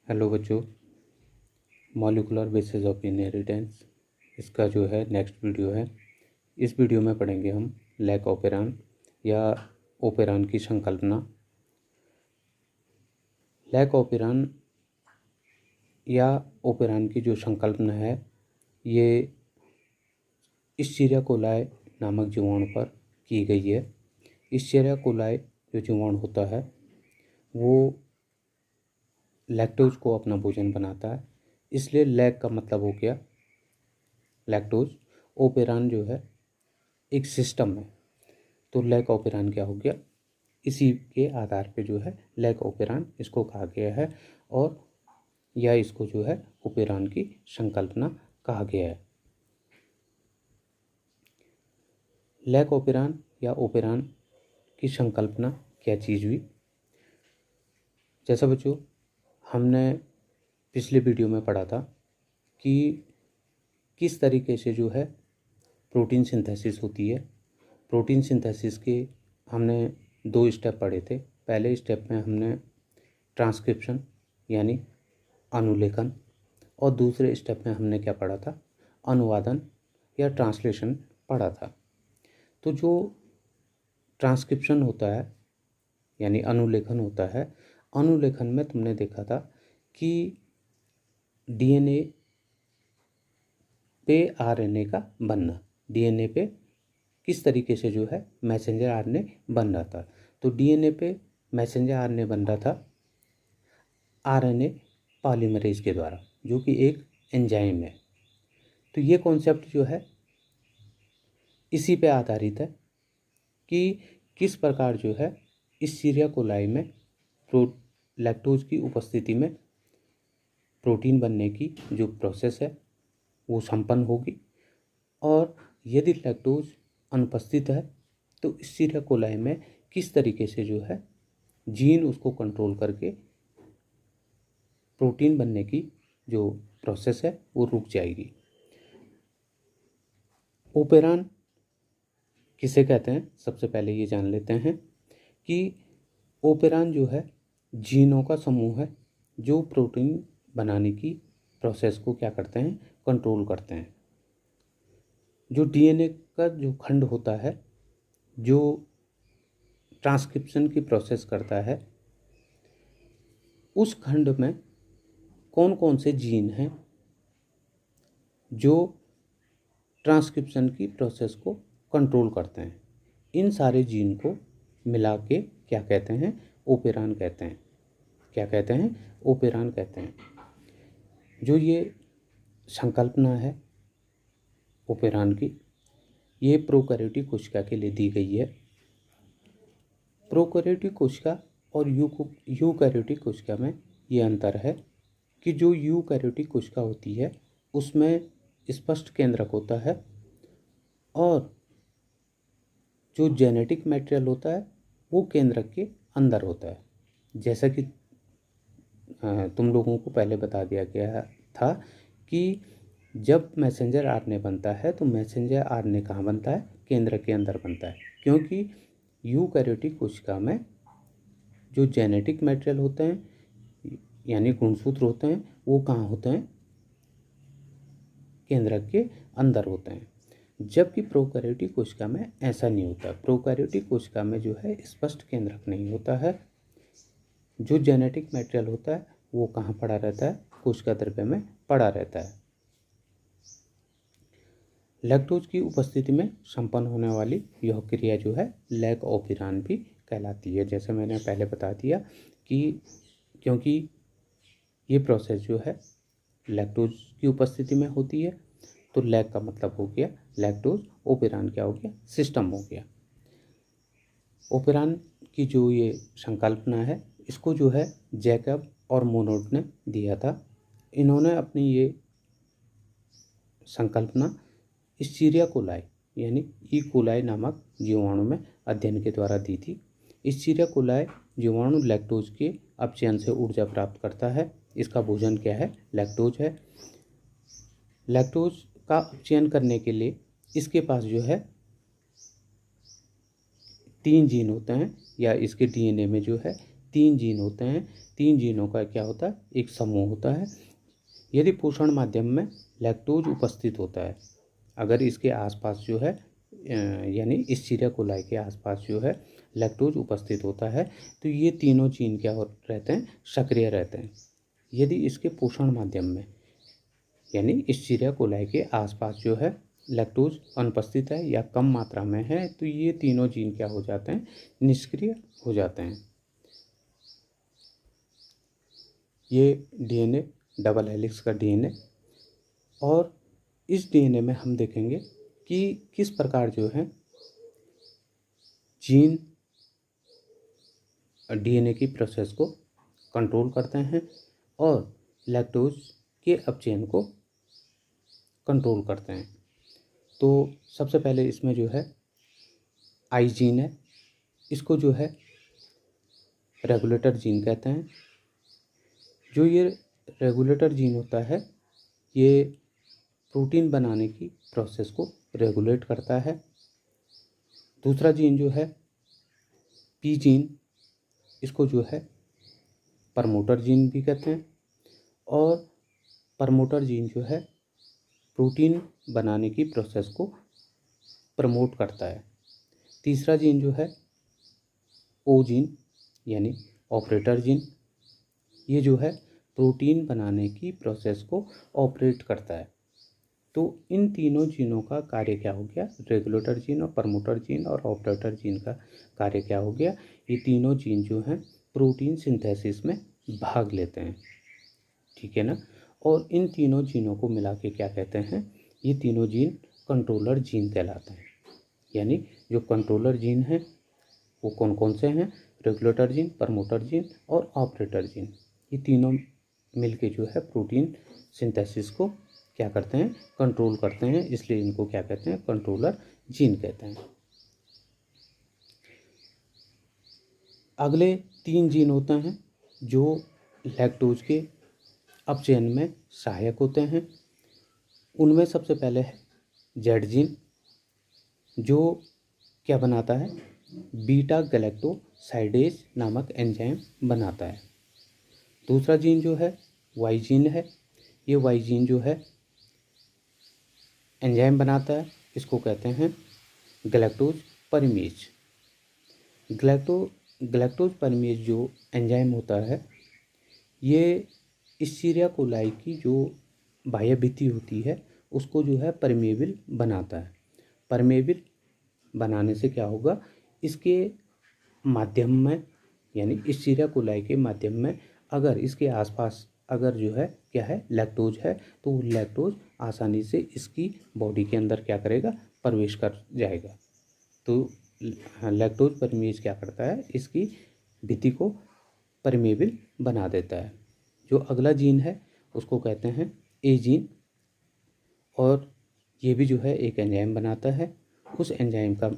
Hello बच्चों, molecular basis of inheritance इसका जो है नेक्स्ट वीडियो है। इस वीडियो में पढ़ेंगे हम लैक ऑपेरान या ओपेरान की संकल्पना। लैक ऑपेरान या ओपेरान की जो संकल्पना है ये इस्चेरिया कोलाई नामक जीवाणु पर की गई है। इस्चेरिया कोलाई जो जीवाणु होता है वो लैक्टोज को अपना भोजन बनाता है, इसलिए लैक का मतलब हो गया लैक्टोज। ओपेरान जो है एक सिस्टम है, तो लैक ओपेरान क्या हो गया, इसी के आधार पे जो है लैक ओपेरान इसको कहा गया है और या इसको जो है ओपेरान की संकल्पना कहा गया है। लैक ओपेरान या ओपेरान की संकल्पना क्या चीज़ हुई। जैसा बच्चों हमने पिछले वीडियो में पढ़ा था कि किस तरीके से जो है प्रोटीन सिंथेसिस होती है। प्रोटीन सिंथेसिस के हमने 2 स्टेप पढ़े थे। पहले स्टेप में हमने ट्रांसक्रिप्शन यानी अनुलेखन और दूसरे स्टेप में हमने क्या पढ़ा था, अनुवादन या ट्रांसलेशन पढ़ा था। तो जो ट्रांसक्रिप्शन होता है यानी अनुलेखन होता है, अनुलेखन में तुमने देखा था कि डीएनए पे आरएनए का बनना, डीएनए पे किस तरीके से जो है मैसेंजर आरएनए बन रहा था। तो डीएनए पे मैसेंजर आरएनए बन रहा था आरएनए पॉलीमरेज के द्वारा, जो कि एक एंजाइम है। तो ये कॉन्सेप्ट जो है इसी पे आधारित है कि किस प्रकार जो है इस्चेरिया कोलाई में लैक्टोज की उपस्थिति में प्रोटीन बनने की जो प्रोसेस है वो संपन्न होगी, और यदि लैक्टोज अनुपस्थित है तो इस्चेरिया कोलाई में किस तरीके से जो है जीन उसको कंट्रोल करके प्रोटीन बनने की जो प्रोसेस है वो रुक जाएगी। ओपेरान किसे कहते हैं, सबसे पहले ये जान लेते हैं कि ओपेरान जो है जीनों का समूह है जो प्रोटीन बनाने की प्रोसेस को क्या करते हैं, कंट्रोल करते हैं। जो डीएनए का जो खंड होता है जो ट्रांसक्रिप्शन की प्रोसेस करता है, उस खंड में कौन कौन से जीन हैं जो ट्रांसक्रिप्शन की प्रोसेस को कंट्रोल करते हैं, इन सारे जीन को मिला के क्या कहते हैं, ओपेरान कहते हैं। क्या कहते हैं, ओपेरान कहते हैं। जो ये संकल्पना है ओपेरान की, ये प्रोकैरियोटिक कोशिका के लिए दी गई है। प्रोकैरियोटिक कोशिका और यूकैरियोटिक कोशिका में ये अंतर है कि जो यूकैरियोटिक कोशिका होती है उसमें स्पष्ट केंद्रक होता है और जो जेनेटिक मटेरियल होता है वो केंद्रक के अंदर होता है। जैसा कि तुम लोगों को पहले बता दिया गया था कि जब मैसेंजर आरएनए बनता है तो मैसेंजर आरएनए कहाँ बनता है, केंद्रक के अंदर बनता है, क्योंकि यूकैरियोटिक कोशिका में जो जेनेटिक मटेरियल होते हैं यानी गुणसूत्र होते हैं वो कहाँ होते हैं, केंद्रक के अंदर होते हैं। जबकि प्रोकैरियोटिक कोशिका में ऐसा नहीं होता। प्रोकैरियोटिक कोशिका में जो है स्पष्ट केंद्रक नहीं होता है। जो जेनेटिक मटेरियल होता है वो कहाँ पड़ा रहता है, कोशिका द्रव्य में पड़ा रहता है। लैक्टोज की उपस्थिति में संपन्न होने वाली यह क्रिया जो है लैक ओपेरान भी कहलाती है। जैसे मैंने पहले बता दिया कि क्योंकि ये प्रोसेस जो है लैक्टोज की उपस्थिति में होती है, तो लैक का मतलब हो गया लैक्टोज, ओपेरान क्या हो गया, सिस्टम हो गया। ओपेरान की जो ये संकल्पना है इसको जो है जैकब और मोनोड ने दिया था। इन्होंने अपनी ये संकल्पना इस्चेरिया कोलाई यानी ई कोलाई नामक जीवाणु में अध्ययन के द्वारा दी थी। इस्चेरिया कोलाई जीवाणु लैक्टोज के अपचयन से ऊर्जा प्राप्त करता है। इसका भोजन क्या है, लैक्टोज है। लैक्टोज का अपचयन करने के लिए इसके पास जो है 3 जीन होते हैं, या इसके डीएनए में जो है 3 जीन होते हैं, 3 जीनों का क्या होता है, एक समूह होता है। यदि पोषण माध्यम में लैक्टोज उपस्थित होता है, अगर इसके आसपास जो है यानी Escherichia coli के आसपास जो है लैक्टोज उपस्थित होता है, तो ये तीनों जीन क्या रहते हैं, सक्रिय रहते हैं। यदि इसके पोषण माध्यम में यानी Escherichia coli के आसपास जो है लैक्टोज अनुपस्थित है या कम मात्रा में है, तो ये तीनों जीन क्या हो जाते हैं, निष्क्रिय हो जाते हैं। ये डीएनए डबल हेलिक्स का डीएनए, और इस डीएनए में हम देखेंगे कि किस प्रकार जो है जीन डीएनए की प्रोसेस को कंट्रोल करते हैं और लैक्टोज के अपचयन को कंट्रोल करते हैं। तो सबसे पहले इसमें जो है आई जीन है, इसको जो है रेगुलेटर जीन कहते हैं। जो ये रेगुलेटर जीन होता है, ये प्रोटीन बनाने की प्रोसेस को रेगुलेट करता है। दूसरा जीन जो है पी जीन, इसको जो है प्रमोटर जीन भी कहते हैं, और प्रमोटर जीन जो है प्रोटीन बनाने की प्रोसेस को प्रमोट करता है। तीसरा जीन जो है ओ जीन यानी ऑपरेटर जीन, ये जो है प्रोटीन बनाने की प्रोसेस को ऑपरेट करता है। तो इन तीनों जीनों का कार्य क्या हो गया, रेगुलेटर जीन और प्रमोटर जीन और ऑपरेटर जीन का कार्य क्या हो गया, ये तीनों जीन जो हैं प्रोटीन सिंथेसिस में भाग लेते हैं, ठीक है ना। और इन तीनों जीनों को मिला के क्या कहते हैं, ये तीनों जीन कंट्रोलर जीन कहलाते हैं। यानी जो कंट्रोलर जीन हैं वो कौन कौन से हैं, रेगुलेटर जीन, प्रमोटर जीन और ऑपरेटर जीन। ये तीनों मिलके जो है प्रोटीन सिंथेसिस को क्या करते हैं, कंट्रोल करते हैं, इसलिए इनको क्या कहते हैं, कंट्रोलर जीन कहते हैं। अगले 3 जीन होते हैं जो लैक्टोज के अपचयन में सहायक होते हैं। उनमें सबसे पहले है जेड जीन, जो क्या बनाता है, बीटा गैलेक्टोसाइडेज नामक एंजाइम बनाता है। दूसरा जीन जो है वाई जीन है, ये वाई जीन जो है एंजाइम बनाता है, इसको कहते हैं गैलेक्टोज परिमेज। गैलेक्टोज परिमेज जो एंजाइम होता है, ये Escherichia coli की जो बाह्य भित्ति होती है उसको जो है परमेबल बनाता है। परमेबल बनाने से क्या होगा, इसके माध्यम में यानी Escherichia coli के माध्यम में अगर इसके आसपास अगर जो है क्या है, लैक्टोज है, तो वो लैक्टोज आसानी से इसकी बॉडी के अंदर क्या करेगा, प्रवेश कर जाएगा। तो लैक्टोज परमेज क्या करता है, इसकी भित्ति को परमेबल बना देता है। जो अगला जीन है उसको कहते हैं ए जीन, और ये भी जो है एक एंजाइम बनाता है। उस एंजाइम का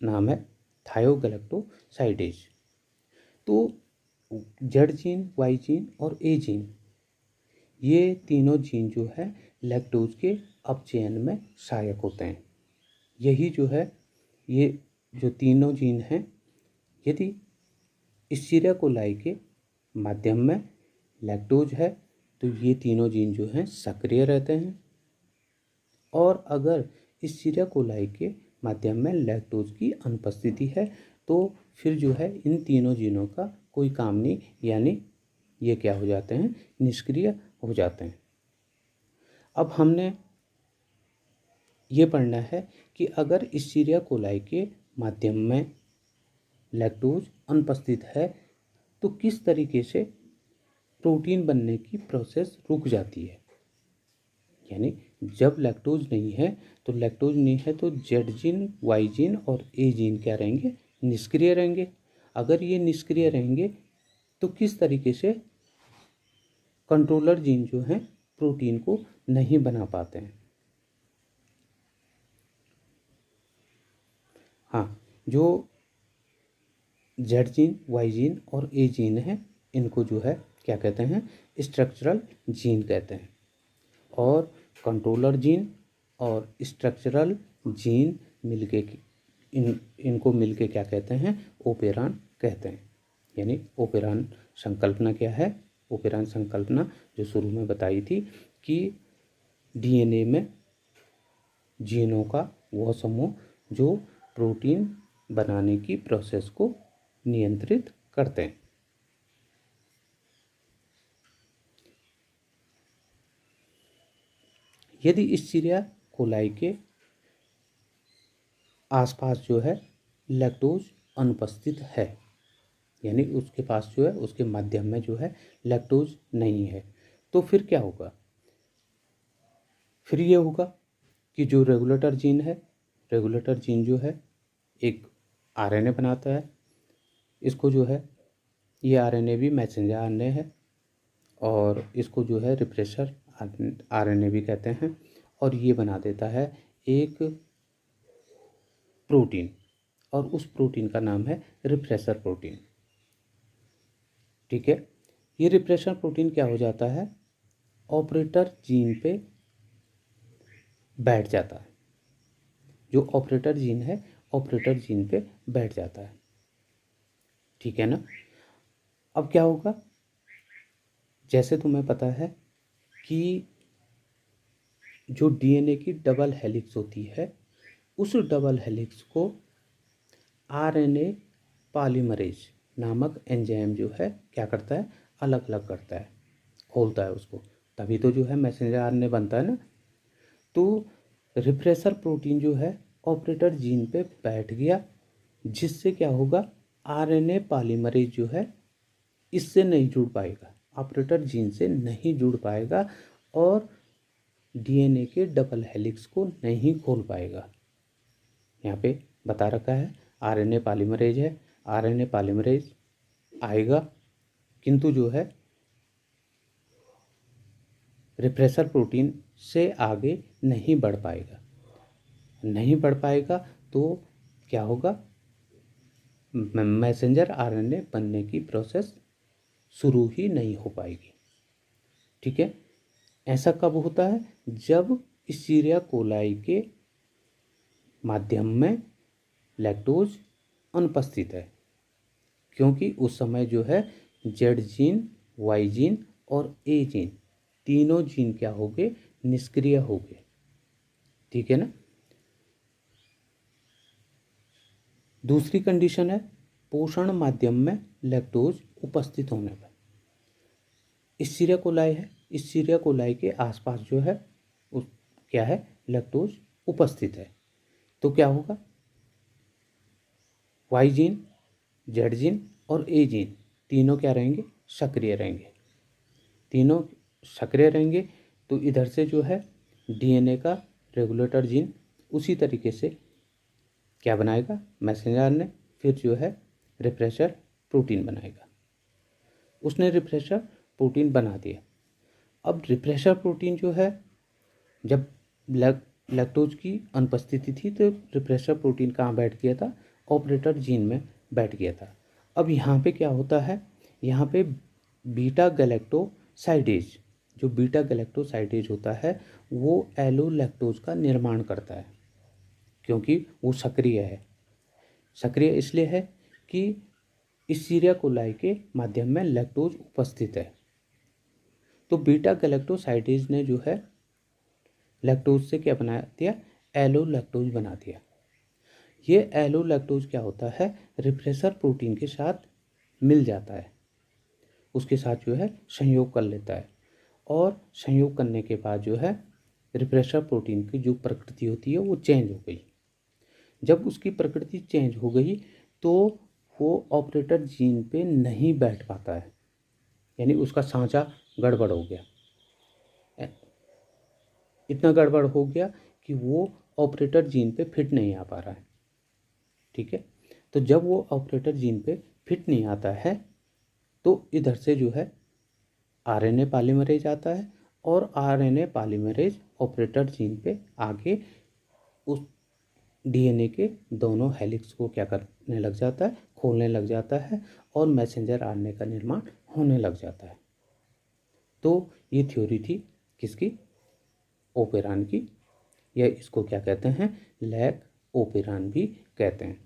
नाम है थायोगैलेक्टोसाइडेज। तो जेड जीन, वाई जीन और ए जीन, ये तीनों जीन जो है लैक्टोज के अपचयन में सहायक होते हैं। यही जो है ये जो तीनों जीन हैं, यदि Escherichia coli के माध्यम में लैक्टोज है तो ये तीनों जीन जो हैं सक्रिय रहते हैं, और अगर Escherichia coli के माध्यम में लैक्टोज की अनुपस्थिति है तो फिर जो है इन तीनों जीनों का कोई काम नहीं, यानी ये क्या हो जाते हैं, निष्क्रिय हो जाते हैं। अब हमने ये पढ़ना है कि अगर Escherichia coli के माध्यम में लैक्टोज अनुपस्थित है तो किस तरीके से प्रोटीन बनने की प्रोसेस रुक जाती है। यानी जब लैक्टोज नहीं है तो जेड जीन, वाई जीन और ए जीन क्या रहेंगे, निष्क्रिय रहेंगे। अगर ये निष्क्रिय रहेंगे तो किस तरीके से कंट्रोलर जीन जो हैं प्रोटीन को नहीं बना पाते हैं। हाँ, जो जेड जीन, वाई जीन और ए जीन है, इनको जो है क्या कहते हैं, स्ट्रक्चरल जीन कहते हैं। और कंट्रोलर जीन और स्ट्रक्चरल जीन मिलके इनको मिलके क्या कहते हैं, ओपेरॉन कहते हैं। यानी ओपेरॉन संकल्पना क्या है? ओपेरॉन संकल्पना जो शुरू में बताई थी कि डीएनए में जीनों का वह समूह जो प्रोटीन बनाने की प्रोसेस को नियंत्रित करते हैं। यदि इस चिड़िया कोलाई के आसपास जो है लैक्टोज अनुपस्थित है, यानी उसके पास जो है उसके माध्यम में जो है लैक्टोज नहीं है, तो फिर क्या होगा? फिर ये होगा कि जो रेगुलेटर जीन है, रेगुलेटर जीन जो है एक आरएनए बनाता है। इसको जो है ये आरएनए भी मैसेंजर आरएनए है और इसको जो है रिप्रेसर आरएनए भी कहते हैं, और ये बना देता है एक प्रोटीन, और उस प्रोटीन का नाम है रिप्रेसर प्रोटीन। ठीक है, ये रिप्रेसर प्रोटीन क्या हो जाता है? ऑपरेटर जीन पे बैठ जाता है। जो ऑपरेटर जीन है, ऑपरेटर जीन पे बैठ जाता है। ठीक है ना? अब क्या होगा? जैसे तुम्हें पता है कि जो डीएनए की डबल हेलिक्स होती है, उस डबल हेलिक्स को आरएनए पॉलीमरेज नामक एंजाइम जो है क्या करता है? अलग अलग करता है, खोलता है उसको, तभी तो जो है मैसेंजर आरएनए बनता है ना। तो रिप्रेसर प्रोटीन जो है ऑपरेटर जीन पे बैठ गया, जिससे क्या होगा? आरएनए पॉलीमरेज जो है इससे नहीं जुड़ पाएगा, ऑपरेटर जीन से नहीं जुड़ पाएगा और डीएनए के डबल हेलिक्स को नहीं खोल पाएगा। यहाँ पे बता रखा है आरएनए पॉलीमरेज है, आरएनए पॉलीमरेज आएगा, किंतु जो है रिप्रेसर प्रोटीन से आगे नहीं बढ़ पाएगा। नहीं बढ़ पाएगा तो क्या होगा? मैसेंजर आरएनए बनने की प्रोसेस शुरू ही नहीं हो पाएगी। ठीक है, ऐसा कब होता है? जब इस्चीरिया कोलाई के माध्यम में लैक्टोज अनुपस्थित है, क्योंकि उस समय जो है जेड जीन, वाई जीन और ए जीन तीनों जीन क्या हो गए? निष्क्रिय हो गए। ठीक है ना? दूसरी कंडीशन है पोषण माध्यम में लैक्टोज उपस्थित होने पर। इस्चीरिया कोलाई है, इस्चीरिया कोलाई के आसपास जो है उस क्या है? लैक्टोज उपस्थित है, तो क्या होगा? वाई जीन, जेड जीन और ए जीन तीनों क्या रहेंगे? सक्रिय रहेंगे। तीनों सक्रिय रहेंगे तो इधर से जो है डीएनए का रेगुलेटर जीन उसी तरीके से क्या बनाएगा? मैसेंजर आरएनए, फिर जो है रिप्रेसर प्रोटीन बनाएगा। उसने रिप्रेसर प्रोटीन बना दिया। अब रिप्रेसर प्रोटीन जो है, जब लैक्टोज की अनुपस्थिति थी तो रिप्रेसर प्रोटीन कहाँ बैठ गया था? ऑपरेटर जीन में बैठ गया था। अब यहाँ पे क्या होता है? यहाँ पे बीटा गैलेक्टोसाइडेज, जो बीटा गैलेक्टोसाइडेज होता है वो एलो लैक्टोज का निर्माण करता है, क्योंकि वो सक्रिय है। सक्रिय इसलिए है कि इस्चीरिया कोलाई के माध्यम में लैक्टोज उपस्थित है। तो बीटा गैलेक्टोसाइडेज ने जो है लैक्टोज से क्या बना दिया? एलो लैक्टोज बना दिया। ये एलो लैक्टोज क्या होता है? रिप्रेसर प्रोटीन के साथ मिल जाता है, उसके साथ जो है संयोग कर लेता है, और संयोग करने के बाद जो है रिप्रेसर प्रोटीन की जो प्रकृति होती है वो चेंज हो गई। जब उसकी प्रकृति चेंज हो गई तो वो ऑपरेटर जीन पे नहीं बैठ पाता है, यानी उसका सांचा गड़बड़ हो गया। इतना गड़बड़ हो गया कि वो ऑपरेटर जीन पे फिट नहीं आ पा रहा है। ठीक है, तो जब वो ऑपरेटर जीन पे फिट नहीं आता है तो इधर से जो है आरएनए पॉलीमरेज आता है, और आरएनए पॉलीमरेज ऑपरेटर जीन पे आगे उस डीएनए के दोनों हेलिक्स को क्या करने लग जाता है? खोलने लग जाता है, और मैसेंजर आरएनए का निर्माण होने लग जाता है। तो ये थ्योरी थी किसकी? ओपेरॉन की, या इसको क्या कहते हैं? लैक ओपेरॉन भी कहते हैं।